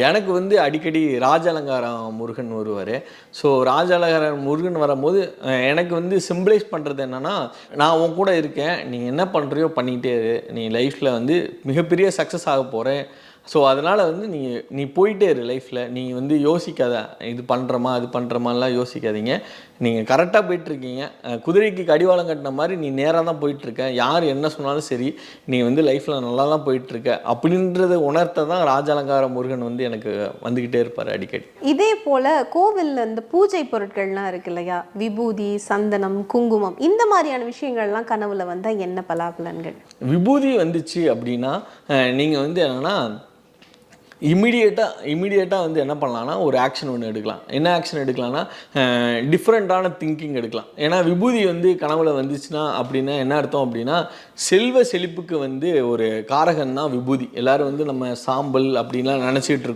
எனக்கு வந்து அடிக்கடி ராஜ அலங்காரம் முருகன் வருவார். ஸோ ராஜ அலங்காரம் முருகன் வரும்போது எனக்கு வந்து சிம்பிளைஸ் பண்ணுறது என்னென்னா, நான் உன் கூட இருக்கேன், நீ என்ன பண்ணுறியோ பண்ணிக்கிட்டே இரு, நீ லைஃப்பில் வந்து மிகப்பெரிய சக்ஸஸ் ஆக போகிற. ஸோ அதனால் வந்து நீ போயிட்டே இரு லைஃப்பில். நீ வந்து யோசிக்காத, இது பண்ணுறோமா அது பண்ணுறோமாலாம் யோசிக்காதீங்க. நீங்கள் கரெக்டாக போயிட்டுருக்கீங்க. குதிரைக்கு கடிவாளம் கட்டின மாதிரி நீ நேராக தான் போயிட்டுருக்க. யார் என்ன சொன்னாலும் சரி, நீ வந்து லைஃப்பில் நல்லா தான் போயிட்டுருக்க அப்படின்றத உணர்த்த தான் ராஜ அலங்கார முருகன் வந்து எனக்கு வந்துக்கிட்டே இருப்பார் அடிக்கடி. இதே போல் கோவிலில் இந்த பூஜை பொருட்கள்லாம் இருக்கு இல்லையா, விபூதி, சந்தனம், குங்குமம், இந்த மாதிரியான விஷயங்கள்லாம் கனவுல வந்தால் என்ன பலாபலன்கள்? விபூதி வந்துச்சு அப்படின்னா நீங்கள் வந்து என்னென்னா இமீடியட்டாக வந்து என்ன பண்ணலான்னா ஒரு ஆக்ஷன் ஒன்று எடுக்கலாம். என்ன ஆக்ஷன் எடுக்கலாம்னா டிஃப்ரெண்ட்டான திங்கிங் எடுக்கலாம். ஏன்னா விபூதி வந்து கனவுல வந்துச்சுன்னா அப்படின்னா என்ன அர்த்தம் அப்படின்னா, செல்வ செழிப்புக்கு வந்து ஒரு காரகன் தான் விபூதி. எல்லோரும் வந்து நம்ம சாம்பல் அப்படின்லாம் நினச்சிட்டு இருக்கோம்.